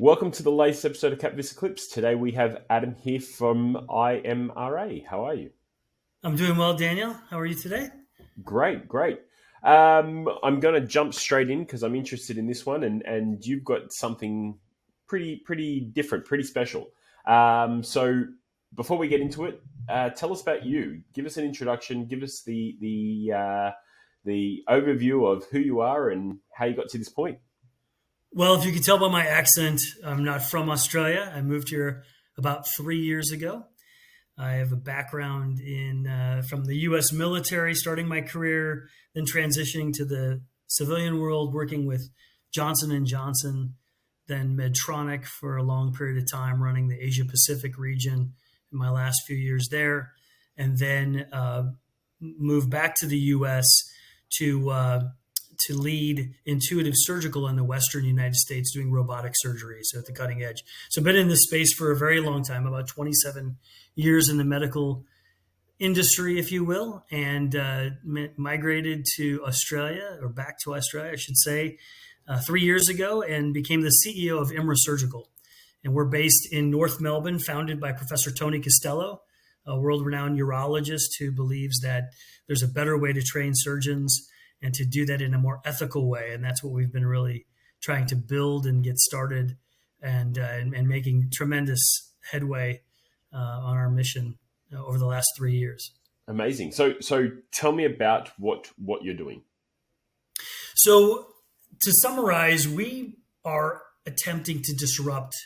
Welcome to the latest episode of KapVista Klips. Today we have Adam here from IMRA. How are you? I'm doing well, Daniel. How are you today? Great. I'm going to jump straight in because I'm interested in this one, and you've got something pretty different, pretty special. So before we get into it, tell us about you. Give us an introduction. Give us the overview of who you are and how you got to this point. Well, if you can tell by my accent, I'm not from Australia. I moved here about 3 years ago. I have a background from the U.S. military, starting my career, then transitioning to the civilian world, working with Johnson & Johnson, then Medtronic for a long period of time, running the Asia Pacific region in my last few years there, and then moved back to the U.S. to lead Intuitive Surgical in the Western United States, doing robotic surgery, so at the cutting edge. So I've been in this space for a very long time, about 27 years in the medical industry, if you will, and migrated to Australia, or back to Australia, I should say, 3 years ago, and became the CEO of IMRA Surgical. And we're based in North Melbourne, founded by Professor Tony Costello, a world-renowned urologist who believes that there's a better way to train surgeons and to do that in a more ethical way. And that's what we've been really trying to build and get started, and making tremendous headway on our mission over the last 3 years. Amazing. So tell me about what you're doing. So to summarize, we are attempting to disrupt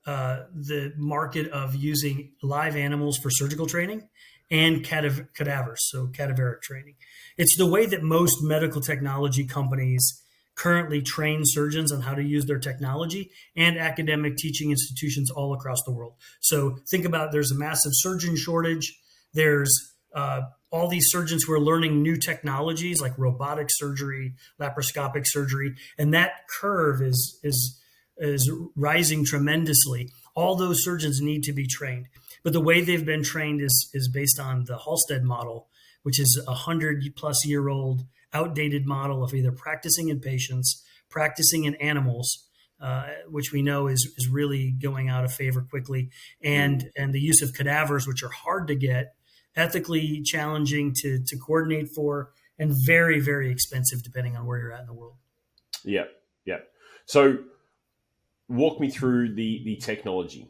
the market of using live animals for surgical training and cadavers, so cadaver training. It's the way that most medical technology companies currently train surgeons on how to use their technology, and academic teaching institutions all across the world. So think about, there's a massive surgeon shortage. There's all these surgeons who are learning new technologies like robotic surgery, laparoscopic surgery, and that curve is rising tremendously. All those surgeons need to be trained. But the way they've been trained is based on the Halstead model, which is a 100-plus-year-old outdated model of either practicing in patients, practicing in animals, which we know is really going out of favor quickly, and the use of cadavers, which are hard to get, ethically challenging to coordinate for, and very, very expensive depending on where you're at in the world. Yeah. So walk me through the technology.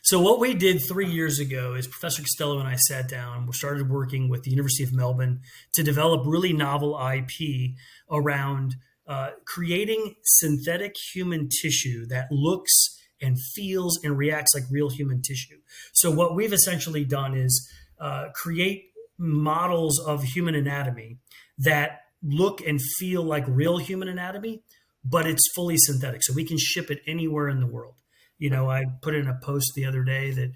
So what we did 3 years ago is Professor Costello and I sat down and we started working with the University of Melbourne to develop really novel IP around creating synthetic human tissue that looks and feels and reacts like real human tissue. So what we've essentially done is create models of human anatomy that look and feel like real human anatomy, but it's fully synthetic. So we can ship it anywhere in the world. You know, I put in a post the other day that,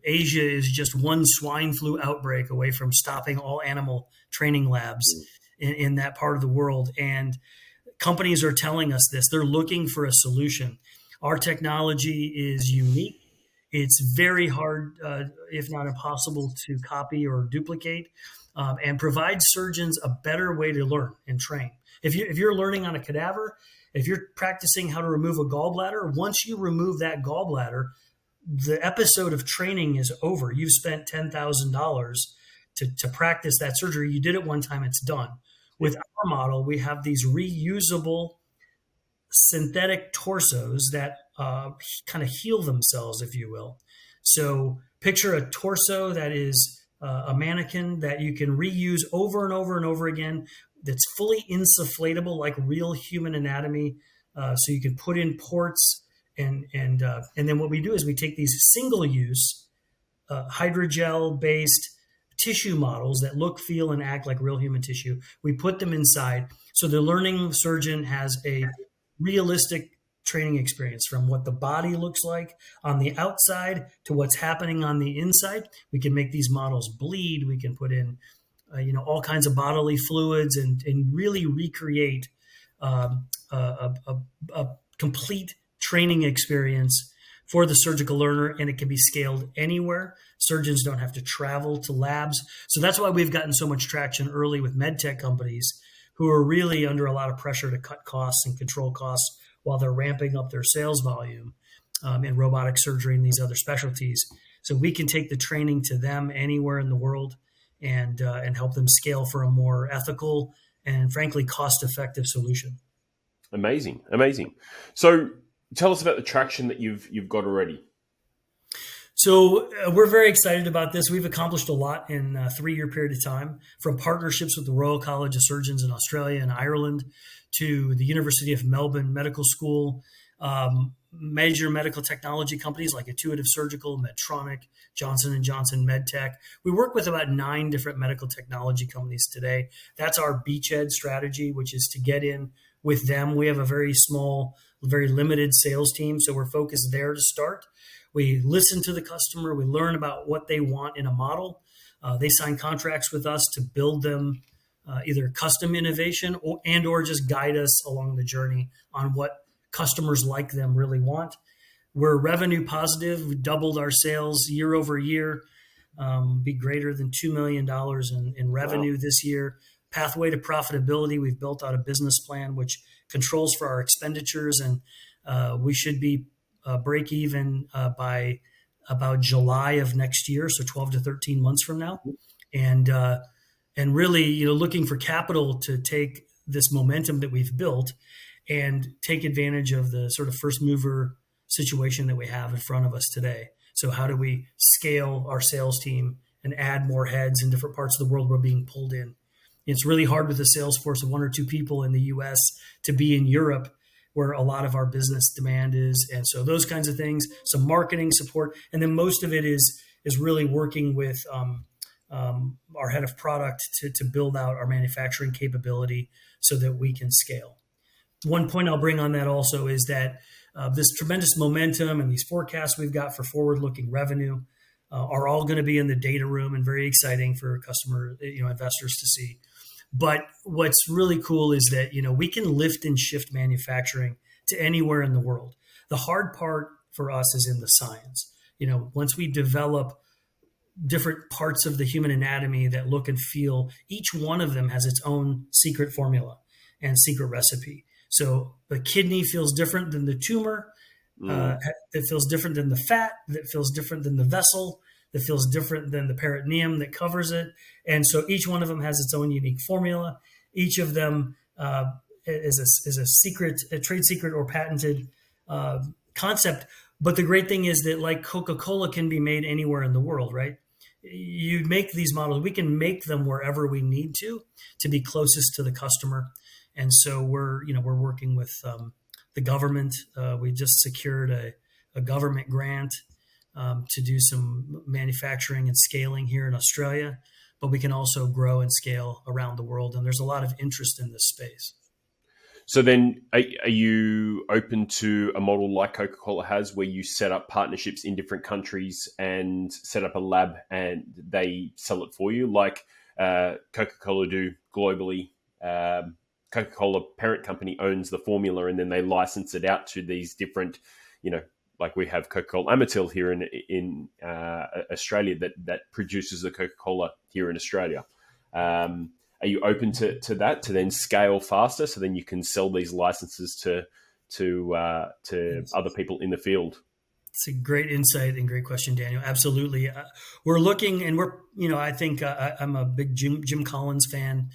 Asia is just one swine flu outbreak away from stopping all animal training labs in that part of the world. And companies are telling us this. They're looking for a solution. Our technology is unique. It's very hard, if not impossible, to copy or duplicate, and provide surgeons a better way to learn and train. If you're learning on a cadaver, if you're practicing how to remove a gallbladder, once you remove that gallbladder, the episode of training is over. You've spent $10,000 to practice that surgery. You did it one time, it's done. With our model, we have these reusable synthetic torsos that kind of heal themselves, if you will. So picture a torso that is a mannequin that you can reuse over and over and over again, that's fully insufflatable like real human anatomy. So you can put in ports, and then what we do is we take these single-use hydrogel-based tissue models that look, feel, and act like real human tissue. We put them inside, so the learning surgeon has a realistic training experience from what the body looks like on the outside to what's happening on the inside. We can make these models bleed. We can put in all kinds of bodily fluids and really recreate a complete training experience for the surgical learner, and it can be scaled anywhere. Surgeons don't have to travel to labs. So that's why we've gotten so much traction early with MedTech companies who are really under a lot of pressure to cut costs and control costs while they're ramping up their sales volume in robotic surgery and these other specialties. So we can take the training to them anywhere in the world and help them scale for a more ethical and frankly cost-effective solution. Amazing, amazing. So tell us about the traction that you've got already. So we're very excited about this. We've accomplished a lot in a 3-year period of time, from partnerships with the Royal College of Surgeons in Australia and Ireland to the University of Melbourne Medical School, major medical technology companies like Intuitive Surgical, Medtronic, Johnson & Johnson, MedTech. We work with about 9 different medical technology companies today. That's our beachhead strategy, which is to get in with them. We have a very small, very limited sales team, so we're focused there to start. We listen to the customer. We learn about what they want in a model. They sign contracts with us to build them either custom innovation or just guide us along the journey on what customers like them really want. We're revenue positive. We doubled our sales year over year, be greater than $2 million in revenue Wow. this year. Pathway to profitability. We've built out a business plan which controls for our expenditures, and we should be break even by about July of next year, so 12 to 13 months from now, and really, looking for capital to take this momentum that we've built and take advantage of the sort of first mover situation that we have in front of us today. So how do we scale our sales team and add more heads in different parts of the world we're being pulled in? It's really hard with a sales force of 1 or 2 people in the US to be in Europe, where a lot of our business demand is. And so those kinds of things, some marketing support. And then most of it is really working with our head of product to build out our manufacturing capability so that we can scale. One point I'll bring on that also is that this tremendous momentum and these forecasts we've got for forward-looking revenue are all going to be in the data room and very exciting for customer, investors to see. But what's really cool is that, we can lift and shift manufacturing to anywhere in the world. The hard part for us is in the science. Once we develop different parts of the human anatomy that look and feel, each one of them has its own secret formula and secret recipe. So the kidney feels different than the tumor, that feels different than the fat, that feels different than the vessel, that feels different than the peritoneum that covers it. And so each one of them has its own unique formula. Each of them is a secret, a trade secret or patented concept. But the great thing is that, like Coca-Cola can be made anywhere in the world, right? You make these models, we can make them wherever we need to be closest to the customer. And so we're working with the government. We just secured a government grant to do some manufacturing and scaling here in Australia, but we can also grow and scale around the world. And there's a lot of interest in this space. So then are you open to a model like Coca-Cola has, where you set up partnerships in different countries and set up a lab and they sell it for you, like Coca-Cola do globally? Coca-Cola parent company owns the formula and then they license it out to these different, like we have Coca-Cola Amatil here in Australia that produces the Coca-Cola here in Australia. Are you open to that, to then scale faster so then you can sell these licenses to other people in the field? It's a great insight and great question, Daniel. Absolutely. We're looking, and I think I'm a big Jim Collins fan.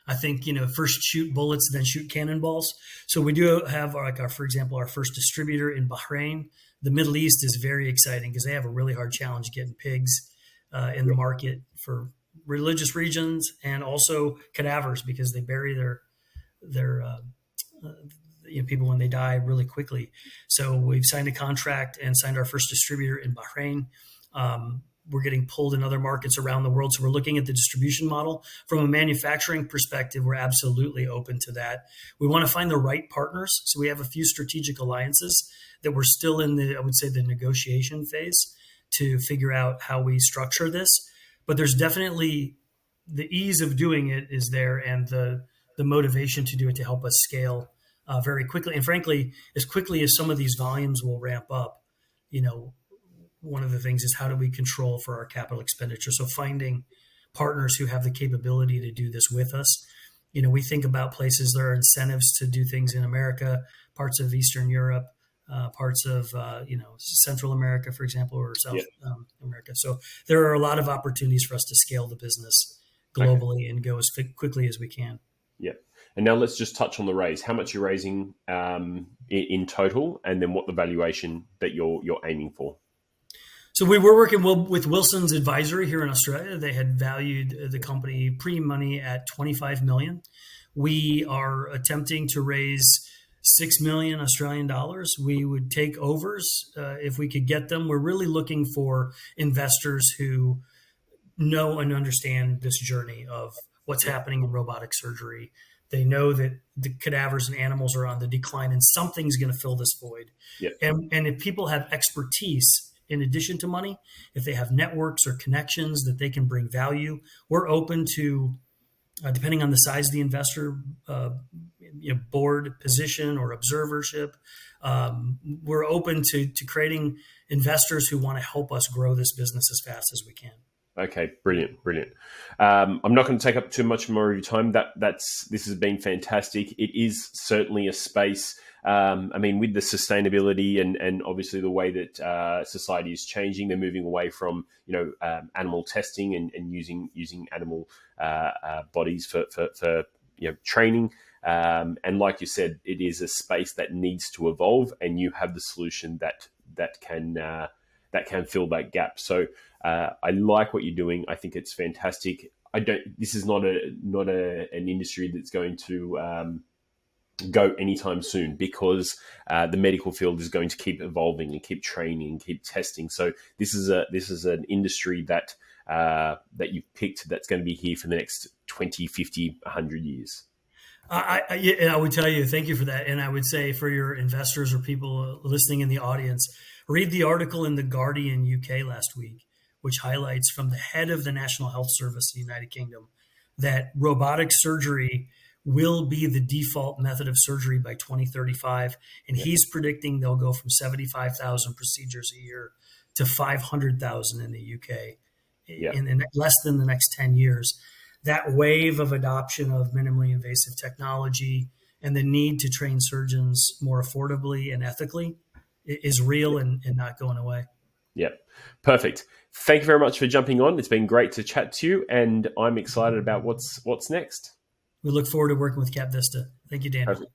I think, first shoot bullets, then shoot cannonballs. So we do have for example, our first distributor in Bahrain. The Middle East is very exciting because they have a really hard challenge getting pigs in the market for religious regions, and also cadavers because they bury their people when they die really quickly. So we've signed a contract and signed our first distributor in Bahrain. We're getting pulled in other markets around the world. So we're looking at the distribution model. From a manufacturing perspective, we're absolutely open to that. We want to find the right partners. So we have a few strategic alliances that we're still in the negotiation phase to figure out how we structure this. But there's definitely the ease of doing it is there, and the motivation to do it to help us scale very quickly. And frankly, as quickly as some of these volumes will ramp up, one of the things is how do we control for our capital expenditure? So finding partners who have the capability to do this with us. We think about places there are incentives to do things in America, parts of Eastern Europe, parts of Central America, for example, or South Yeah. America. So there are a lot of opportunities for us to scale the business Okay. globally and go as quickly as we can. Yeah. And now let's just touch on the raise. How much you're raising in total, and then what the valuation that you're aiming for. So we were working with Wilson's Advisory here in Australia. They had valued the company pre-money at 25 million. We are attempting to raise 6 million Australian dollars. We would take overs if we could get them. We're really looking for investors who know and understand this journey of what's Yeah. happening in robotic surgery. They know that the cadavers and animals are on the decline and something's going to fill this void. Yeah. And if people have expertise in addition to money, if they have networks or connections that they can bring value, we're open to, depending on the size of the investor, board position or observership. We're open to creating investors who want to help us grow this business as fast as we can. Okay, brilliant. I'm not going to take up too much more of your time. This has been fantastic. It is certainly a space. With the sustainability and obviously the way that society is changing, they're moving away from animal testing and using animal bodies for training. And like you said, it is a space that needs to evolve, and you have the solution that can fill that gap. So I like what you're doing. I think it's fantastic. This is not an industry that's going to go anytime soon, because the medical field is going to keep evolving and keep training and keep testing. So this is an industry that you've picked that's going to be here for the next 20, 50, 100 years. I would tell you, thank you for that. And I would say for your investors or people listening in the audience, read the article in The Guardian UK last week, which highlights from the head of the National Health Service in the United Kingdom that robotic surgery will be the default method of surgery by 2035. And he's predicting they'll go from 75,000 procedures a year to 500,000 in the UK in less than the next 10 years. That wave of adoption of minimally invasive technology and the need to train surgeons more affordably and ethically is real and not going away. Yeah, perfect. Thank you very much for jumping on. It's been great to chat to you, and I'm excited about what's next. We look forward to working with KapVista. Thank you, Daniel. Perfect.